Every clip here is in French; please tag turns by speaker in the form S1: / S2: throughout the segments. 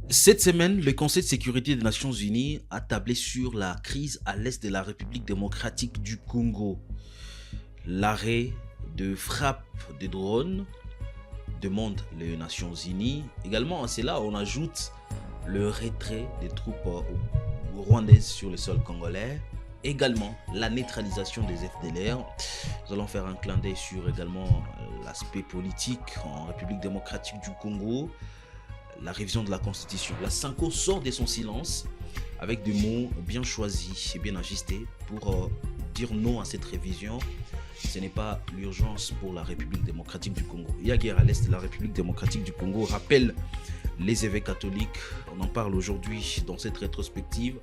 S1: Cette semaine, le Conseil de sécurité des Nations Unies a tablé sur la crise à l'est de la République démocratique du Congo. L'arrêt de frappe de drones demande les Nations Unies. Également à cela, on ajoute le retrait des troupes rwandaises sur le sol congolais. Également la neutralisation des FDLR. Nous allons faire un clin d'œil sur également l'aspect politique en République démocratique du Congo, la révision de la Constitution. La Sanko sort de son silence avec des mots bien choisis et bien ajustés pour dire non à cette révision. Ce n'est pas l'urgence pour la République démocratique du Congo. Il y a guerre à l'est de la République démocratique du Congo. Rappelle les évêques catholiques. On en parle aujourd'hui dans cette rétrospective.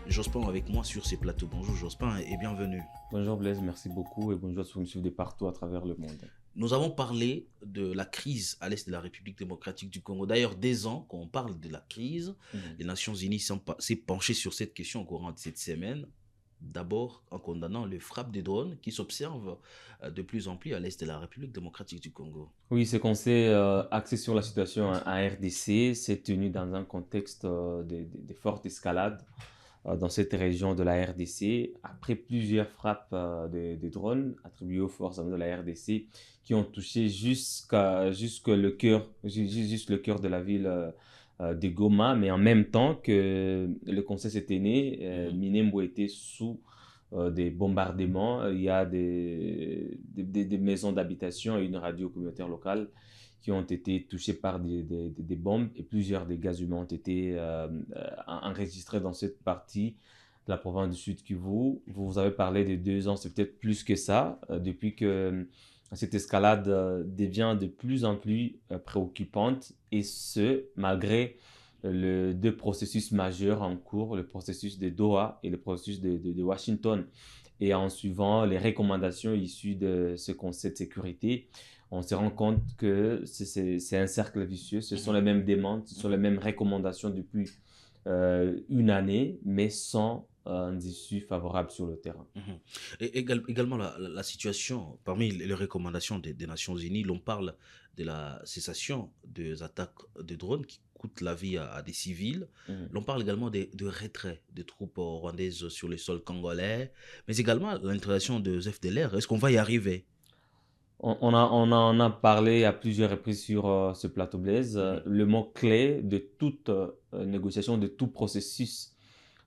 S1: Jospin avec moi sur ces plateaux. Bonjour Jospin et bienvenue.
S2: Bonjour Blaise, merci beaucoup et bonjour à tous qui me suivent de partout à travers le monde.
S1: Nous avons parlé de la crise à l'est de la République démocratique du Congo. D'ailleurs, dès ans qu'on parle de la crise, les Nations Unies s'est penchées sur cette question au courant de cette semaine. D'abord en condamnant les frappes des drones qui s'observent de plus en plus à l'est de la République démocratique du Congo.
S2: Oui, ce conseil axé sur la situation en RDC s'est tenu dans un contexte de forte escalade dans cette région de la RDC, après plusieurs frappes de drones attribuées aux forces armées de la RDC qui ont touché jusque le cœur de la ville de Goma, mais en même temps que le conseil s'est tenu, Minembwe était sous des bombardements. Il y a des maisons d'habitation et une radio communautaire locale qui ont été touchés par des bombes et plusieurs dégâts humains ont été enregistrés dans cette partie de la province du Sud Kivu. Vous avez parlé de 2 ans, c'est peut-être plus que ça, depuis que cette escalade devient de plus en plus préoccupante, et ce, malgré les deux processus majeurs en cours, le processus de Doha et le processus de Washington. Et en suivant les recommandations issues de ce Conseil de sécurité, on se rend compte que c'est un cercle vicieux. Ce sont les mêmes demandes, ce sont les mêmes recommandations depuis une année, mais sans un issue favorable sur le terrain.
S1: Et également la situation, parmi les recommandations des Nations Unies, l'on parle de la cessation des attaques de drones qui coûtent la vie à des civils. L'on parle également de retrait des troupes rwandaises sur le sol congolais, mais également l'installation des FDLR. Est-ce qu'on va y arriver?
S2: On en a parlé à plusieurs reprises sur ce plateau Blaise. Le mot-clé de toute négociation, de tout processus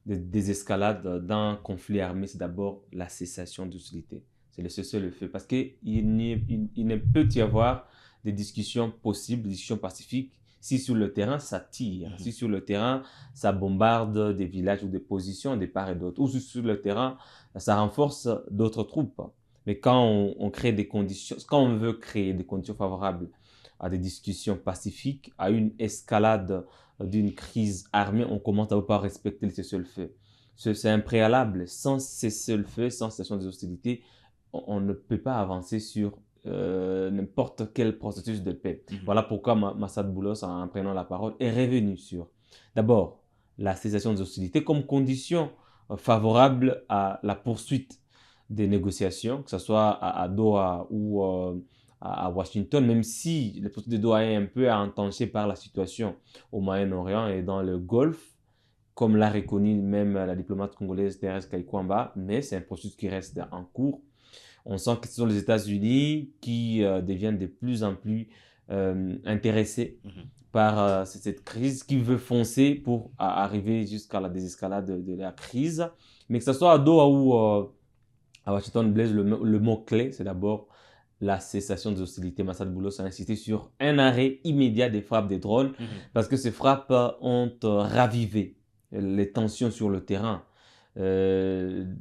S2: de désescalade d'un conflit armé, c'est d'abord la cessation d'hostilité. C'est le cessez-le-feu. Parce qu'il il ne peut y avoir des discussions possibles, des discussions pacifiques, si sur le terrain ça tire, si sur le terrain ça bombarde des villages ou des positions de part et d'autre, ou si sur le terrain ça renforce d'autres troupes. Mais quand on crée des conditions, quand on veut créer des conditions favorables à des discussions pacifiques, à une escalade d'une crise armée, on commence à ne pas respecter le cessez-le-feu. C'est un préalable. Sans cessez-le-feu, sans cessation des hostilités, on ne peut pas avancer sur n'importe quel processus de paix. Voilà pourquoi Massad Boulos, en prenant la parole, est revenu sur, d'abord, la cessation des hostilités comme condition favorable à la poursuite des négociations, que ce soit à Doha ou à Washington, même si le processus de Doha est un peu entaché par la situation au Moyen-Orient et dans le Golfe, comme l'a reconnu même la diplomate congolaise Thérèse Kaikwamba, mais c'est un processus qui reste en cours. On sent que ce sont les États-Unis qui deviennent de plus en plus intéressés par cette crise, qui veut foncer pour arriver jusqu'à la désescalade de la crise. Mais que ce soit à Doha ou à Washington, Blaise, le mot-clé, c'est d'abord la cessation des hostilités. Massad Boulos a insisté sur un arrêt immédiat des frappes des drones parce que ces frappes ont ravivé les tensions sur le terrain.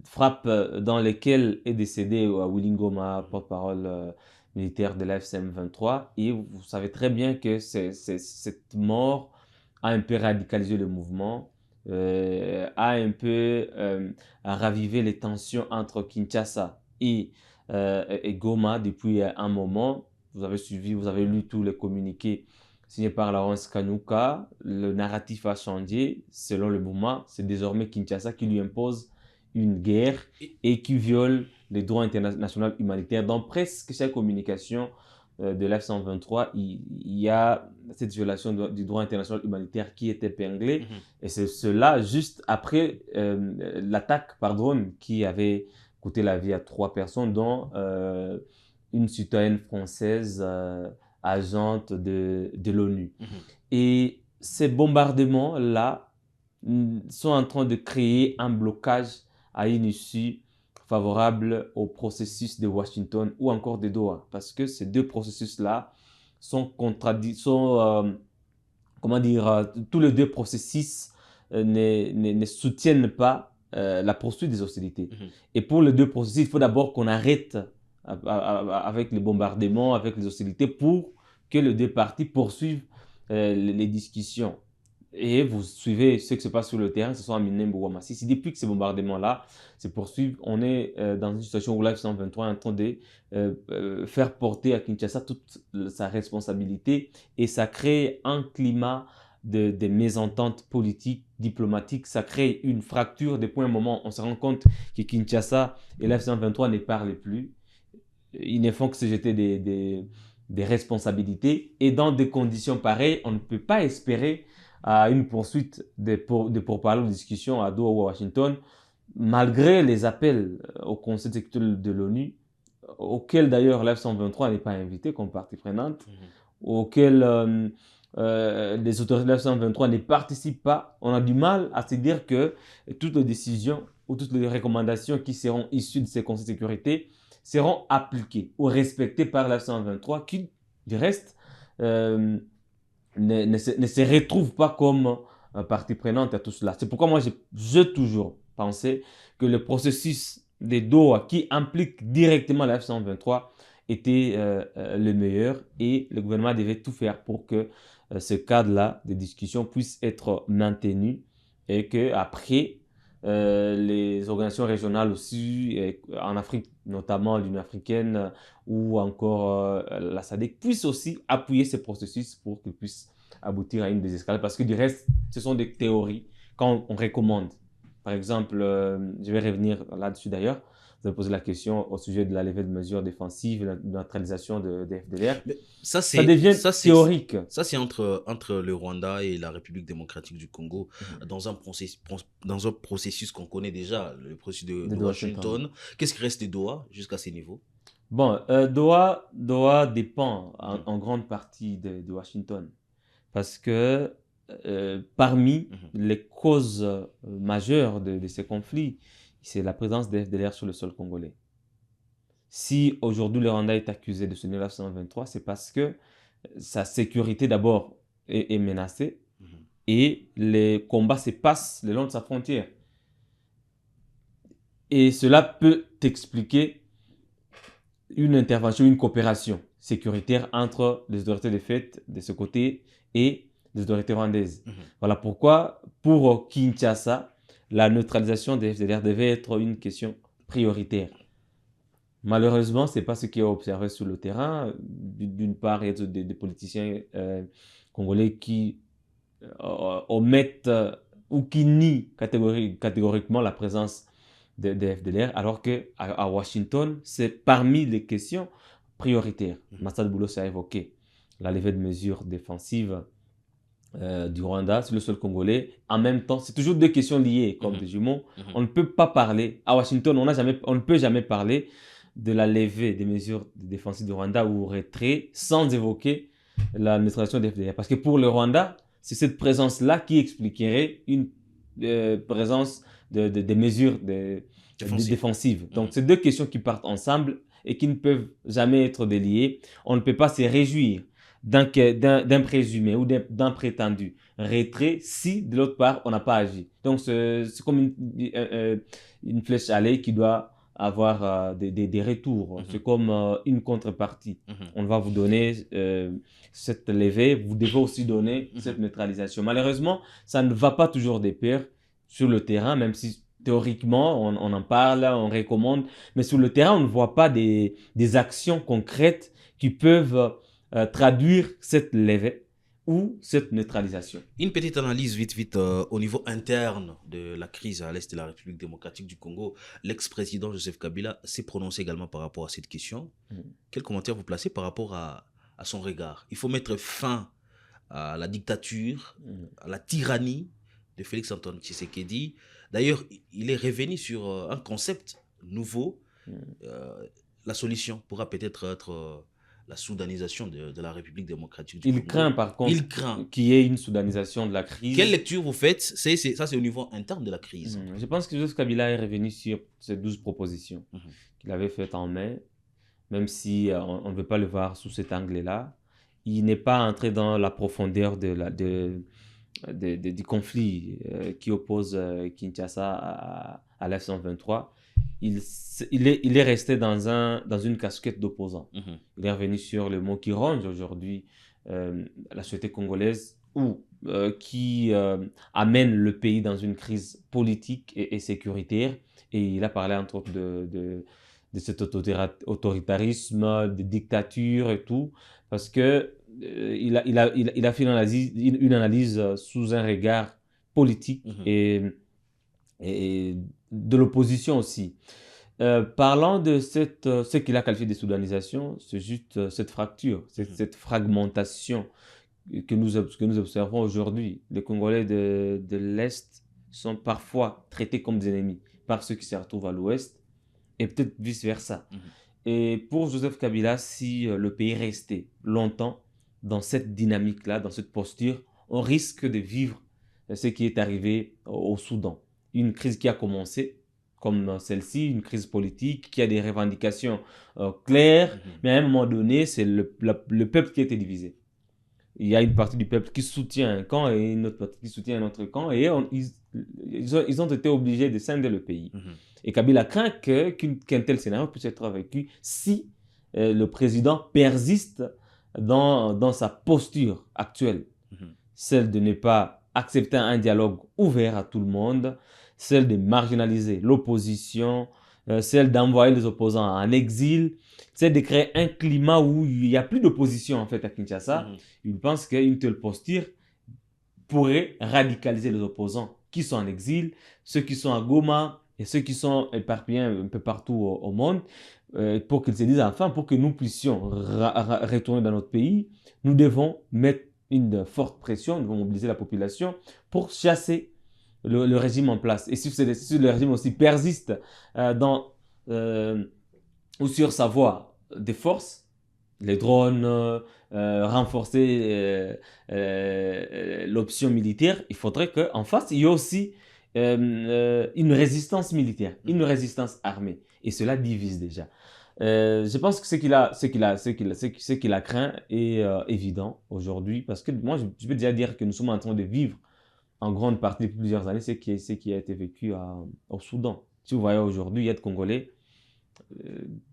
S2: Frappes dans lesquelles est décédé Willy Ngoma, porte-parole militaire de la FCM 23. Et vous savez très bien que cette mort a un peu radicalisé le mouvement, a un peu ravivé les tensions entre Kinshasa et Goma depuis un moment. Vous avez suivi, vous avez lu tous les communiqués signés par Laurence Kanyuka. Le narratif a changé selon le mouvement. C'est désormais Kinshasa qui lui impose une guerre et qui viole les droits internationaux humanitaires. Dans presque chaque communication de l'F-123, il y a cette violation du droit international humanitaire qui est épinglée. Et c'est cela juste après l'attaque par drone qui avait coûté la vie à 3 personnes, dont une citoyenne française agente de l'ONU. Et ces bombardements-là sont en train de créer un blocage à une issue favorable au processus de Washington ou encore de Doha, parce que ces deux processus-là sont tous les deux processus ne soutiennent pas la poursuite des hostilités. Et pour les deux processus, il faut d'abord qu'on arrête avec les bombardements, avec les hostilités, pour que les deux parties poursuivent les discussions. Et vous suivez ce qui se passe sur le terrain, ce sont à Minembwe ou à Masisi. Depuis que ces bombardements-là se poursuivent, on est dans une situation où l'F-123 est en train de faire porter à Kinshasa toute sa responsabilité, et ça crée un climat de mésentente politique, diplomatique. Ça crée une fracture. Depuis un moment, on se rend compte que Kinshasa et l'F-123 ne parlent plus. Ils ne font que se jeter des responsabilités. Et dans des conditions pareilles, on ne peut pas espérer à une poursuite de pourparlers ou de discussions à Doha ou à Washington, malgré les appels au Conseil de sécurité de l'ONU, auquel d'ailleurs l'F-123 n'est pas invité comme partie prenante, auquel les autorités de l'F-123 ne participent pas. On a du mal à se dire que toutes les décisions ou toutes les recommandations qui seront issues de ces conseils de sécurité seront appliquées ou respectées par l'F-123, qui, du reste, ne se retrouve pas comme partie prenante à tout cela. C'est pourquoi moi, j'ai toujours pensé que le processus de Doha qui implique directement la F-123 était le meilleur, et le gouvernement devait tout faire pour que ce cadre-là de discussion puisse être maintenu, et qu'après, les organisations régionales aussi, en Afrique, notamment l'Union africaine ou encore la SADC, puissent aussi appuyer ces processus pour qu'ils puissent aboutir à une désescalade. Parce que du reste, ce sont des théories quand on recommande. Par exemple, je vais revenir là-dessus d'ailleurs. Vous avez posé la question au sujet de la levée de mesures défensives, la neutralisation des FDLR.
S1: Mais ça
S2: devient théorique.
S1: Ça, c'est entre le Rwanda et la République démocratique du Congo, dans un processus qu'on connaît déjà, le processus de Washington. Qu'est-ce qui reste de Doha jusqu'à ces niveaux?
S2: Bon, Doha dépend en grande partie de Washington. Parce que parmi les causes majeures de ces conflits, c'est la présence des FDLR sur le sol congolais. Si aujourd'hui le Rwanda est accusé de soutenir l'F-123, c'est parce que sa sécurité d'abord est menacée, et les combats se passent le long de sa frontière. Et cela peut expliquer une intervention, une coopération sécuritaire entre les autorités de fait de ce côté et les autorités rwandaises. Voilà pourquoi, pour Kinshasa, la neutralisation des FDLR devait être une question prioritaire. Malheureusement, ce n'est pas ce qui est observé sur le terrain. D'une part, il y a des politiciens congolais qui omettent ou qui nient catégoriquement la présence des FDLR, alors qu'à Washington, c'est parmi les questions prioritaires. Massad Boulos a évoqué la levée de mesures défensives du Rwanda sur le sol congolais. En même temps, c'est toujours deux questions liées, comme des jumeaux. On ne peut pas parler, à Washington, on ne peut jamais parler de la levée des mesures défensives du Rwanda ou retrait sans évoquer la neutralisation des FDLR. Parce que pour le Rwanda, c'est cette présence-là qui expliquerait une présence des mesures défensives. Donc, c'est deux questions qui partent ensemble et qui ne peuvent jamais être déliées. On ne peut pas se réjouir d'un présumé ou d'un prétendu retrait si de l'autre part on n'a pas agi. Donc c'est comme une flèche allée qui doit avoir des retours. C'est comme une contrepartie. On va vous donner cette levée, vous devez aussi donner cette neutralisation. Malheureusement, ça ne va pas toujours de pair sur le terrain, même si théoriquement on en parle, on recommande, mais sur le terrain on ne voit pas des actions concrètes qui peuvent traduire cette levée ou cette neutralisation.
S1: Une petite analyse vite, au niveau interne de la crise à l'est de la République démocratique du Congo. L'ex-président Joseph Kabila s'est prononcé également par rapport à cette question. Quel commentaire vous placez par rapport à son regard? Il faut mettre fin à la dictature, à la tyrannie de Félix-Antoine Tshisekedi. D'ailleurs, il est revenu sur un concept nouveau. La solution pourra peut-être être la soudanisation de la République démocratique du Congo.
S2: Il craint par contre qu'il y ait une soudanisation de la crise.
S1: Quelle lecture vous faites? Ça, c'est au niveau interne de la crise.
S2: Je pense que Joseph Kabila est revenu sur ces 12 propositions qu'il avait faites en mai, même si on ne veut pas le voir sous cet angle-là. Il n'est pas entré dans la profondeur du conflit qui oppose Kinshasa à l'F-123. Il est resté dans une casquette d'opposant. Il est revenu sur le mot qui ronge aujourd'hui la société congolaise ou qui amène le pays dans une crise politique et sécuritaire. Et il a parlé entre autres de cet autoritarisme, de dictature et tout, parce que il a fait une analyse sous un regard politique et de l'opposition aussi. Parlant de ce qu'il a qualifié de soudanisation, c'est juste cette fracture, cette fragmentation que nous observons aujourd'hui. Les Congolais de l'Est sont parfois traités comme des ennemis par ceux qui se retrouvent à l'Ouest et peut-être vice-versa. Et pour Joseph Kabila, si le pays restait longtemps dans cette dynamique-là, dans cette posture, on risque de vivre ce qui est arrivé au Soudan. Une crise qui a commencé comme celle-ci, une crise politique qui a des revendications claires, mais à un moment donné, c'est le peuple qui a été divisé. Il y a une partie du peuple qui soutient un camp et une autre partie qui soutient un autre camp, et ils ont été obligés de scinder le pays. Et Kabila craint qu'un tel scénario puisse être vécu si le président persiste dans sa posture actuelle, celle de ne pas accepter un dialogue ouvert à tout le monde, celle de marginaliser l'opposition, celle d'envoyer les opposants en exil, celle de créer un climat où il n'y a plus d'opposition en fait à Kinshasa. Il pense qu'une telle posture pourrait radicaliser les opposants qui sont en exil, ceux qui sont à Goma et ceux qui sont éparpillés un peu partout au monde, pour qu'ils se disent enfin, pour que nous puissions retourner dans notre pays, nous devons mettre une forte pression, nous devons mobiliser la population pour chasser le régime en place. Et si le régime aussi persiste ou sur sa voie de force, les drones, renforcer l'option militaire, il faudrait qu'en face, il y ait aussi une résistance militaire, une résistance armée. Et cela divise déjà. Je pense que ce qu'il a craint est évident aujourd'hui, parce que moi, je peux déjà dire que nous sommes en train de vivre en grande partie depuis plusieurs années ce qui a été vécu au Soudan. Si vous voyez aujourd'hui, il y a des Congolais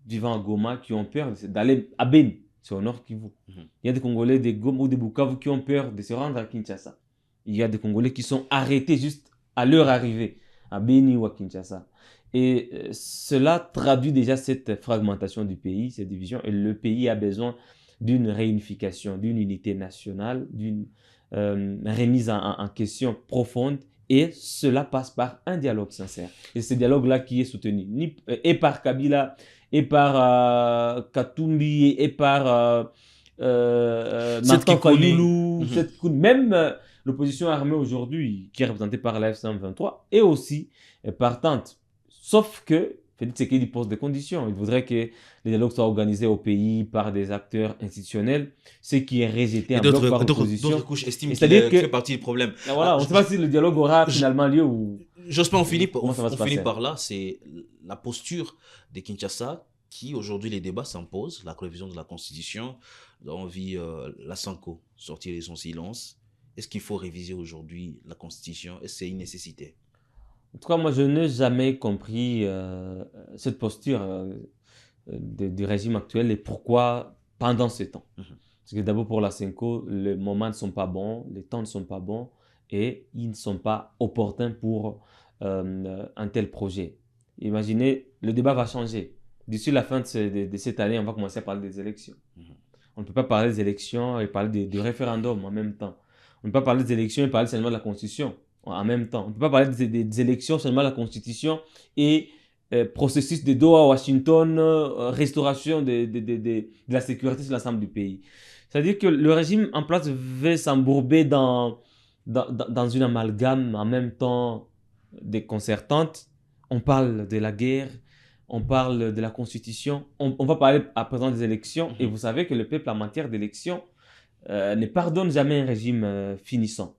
S2: vivant à Goma qui ont peur d'aller à Beni, c'est au nord Kivu. Il y a des Congolais de Goma ou de Bukavu qui ont peur de se rendre à Kinshasa. Il y a des Congolais qui sont arrêtés juste à leur arrivée à Beni ou à Kinshasa. Et cela traduit déjà cette fragmentation du pays, cette division. Et le pays a besoin d'une réunification, d'une unité nationale, d'une remise en question profonde. Et cela passe par un dialogue sincère. Et ce dialogue-là qui est soutenu et par Kabila, et par Katumbi, et par Nathan Fayulu, même l'opposition armée aujourd'hui, qui est représentée par la F-123, est aussi partante. Sauf que Félix Tshisekedi pose des conditions. Il voudrait que les dialogues soient organisés au pays par des acteurs institutionnels, ce qui est rejeté en bloc par l'opposition.
S1: D'autres couches estiment qu'il fait partie du problème.
S2: Voilà, on ne sait pas si le dialogue aura finalement lieu ou...
S1: J'ose pas, on finit par là. C'est la posture de Kinshasa qui, aujourd'hui, les débats s'imposent. La révision de la Constitution, on vit la Sanko sortir de son silence. Est-ce qu'il faut réviser aujourd'hui la Constitution? Est-ce que c'est une nécessité?
S2: En tout cas, moi, je n'ai jamais compris cette posture du régime actuel et pourquoi pendant ce temps. Parce que d'abord, pour la Senko, les moments ne sont pas bons, les temps ne sont pas bons et ils ne sont pas opportuns pour un tel projet. Imaginez, le débat va changer. D'ici la fin de cette année, on va commencer à parler des élections. On ne peut pas parler des élections et parler de référendum en même temps. On ne peut pas parler des élections et parler seulement de la Constitution en même temps. On ne peut pas parler des élections seulement de la Constitution et processus de Doha, Washington, restauration de la sécurité sur l'ensemble du pays. C'est-à-dire que le régime en place veut s'embourber dans une amalgame en même temps déconcertante. On parle de la guerre, on parle de la Constitution, on va parler à présent des élections, et vous savez que le peuple en matière d'élections ne pardonne jamais un régime finissant.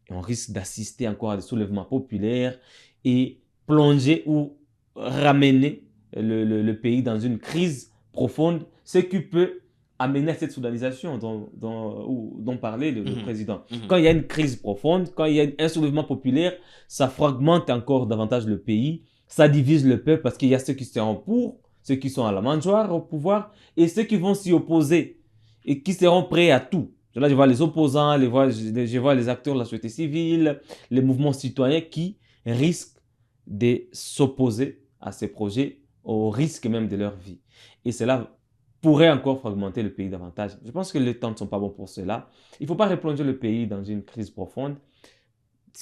S2: Et on risque d'assister encore à des soulèvements populaires et plonger ou ramener le pays dans une crise profonde, ce qui peut amener à cette soudanisation dont parlait le président. Quand il y a une crise profonde, quand il y a un soulèvement populaire, ça fragmente encore davantage le pays, ça divise le peuple parce qu'il y a ceux qui seront pour, ceux qui sont à la mangeoire au pouvoir et ceux qui vont s'y opposer et qui seront prêts à tout. Là, je vois les opposants, je vois les acteurs de la société civile, les mouvements citoyens qui risquent de s'opposer à ces projets au risque même de leur vie. Et cela pourrait encore fragmenter le pays davantage. Je pense que les temps ne sont pas bons pour cela. Il ne faut pas replonger le pays dans une crise profonde.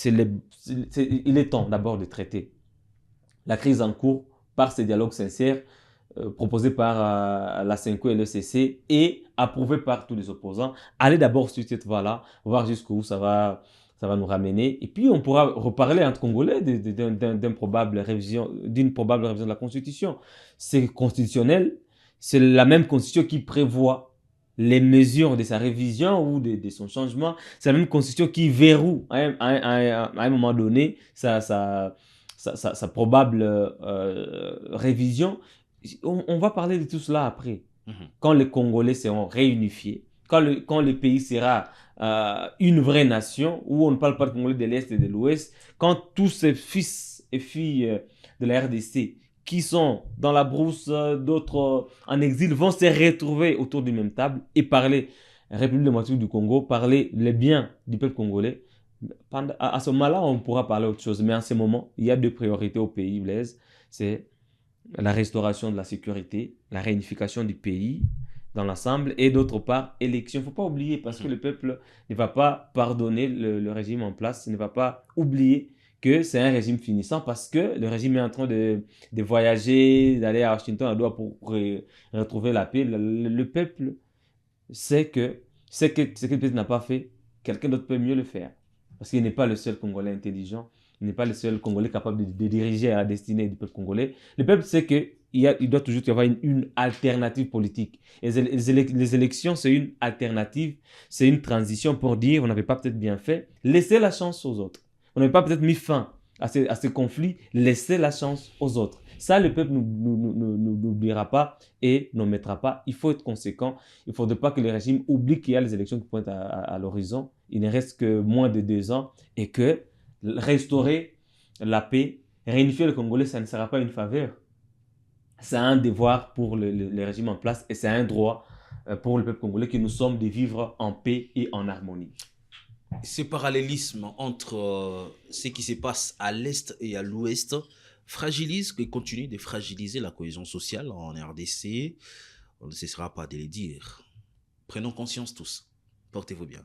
S2: Il est temps d'abord de traiter la crise en cours par ces dialogues sincères proposés par la CENCO et le CC et approuvés par tous les opposants. Aller d'abord sur cette voie-là, voir jusqu'où ça va nous ramener. Et puis, on pourra reparler entre Congolais d'une probable révision de la Constitution. C'est constitutionnel. C'est la même Constitution qui prévoit les mesures de sa révision ou de son changement. C'est la même Constitution qui verrouille à un moment donné sa probable révision. On va parler de tout cela après. Quand les Congolais seront réunifiés, quand le pays sera une vraie nation, où on ne parle pas de Congolais de l'Est et de l'Ouest, quand tous ces fils et filles de la RDC qui sont dans la brousse, d'autres en exil, vont se retrouver autour d'une même table et parler République démocratique du Congo, parler les biens du peuple congolais. À ce moment-là, on pourra parler autre chose. Mais en ce moment, il y a deux priorités au pays, Blaise. C'est la restauration de la sécurité, la réunification du pays dans l'ensemble, et d'autre part, élection. Il ne faut pas oublier, parce que le peuple ne va pas pardonner le régime en place, ne va pas oublier que c'est un régime finissant, parce que le régime est en train de voyager, d'aller à Washington, à Doha pour retrouver la paix. Le peuple sait que ce que le peuple n'a pas fait, quelqu'un d'autre peut mieux le faire. Parce qu'il n'est pas le seul Congolais intelligent, il n'est pas le seul Congolais capable de diriger à la destinée du peuple congolais. Le peuple sait qu'il doit toujours y avoir une alternative politique. Et les élections, c'est une alternative, c'est une transition pour dire, on n'avait pas peut-être bien fait, laissez la chance aux autres. On n'avait pas peut-être mis fin à ce conflit, laissez la chance aux autres. Ça, le peuple n'oubliera pas et n'en mettra pas. Il faut être conséquent. Il ne faudrait pas que le régime oublie qu'il y a les élections qui pointent à l'horizon. Il ne reste que moins de 2 ans et que restaurer la paix, réunifier le Congolais, ça ne sera pas une faveur. C'est un devoir pour le régime en place et c'est un droit pour le peuple congolais que nous sommes de vivre en paix et en harmonie.
S1: Ce parallélisme entre ce qui se passe à l'Est et à l'Ouest fragilise et continue de fragiliser la cohésion sociale en RDC. On ne cessera pas de le dire. Prenons conscience tous. Portez-vous bien.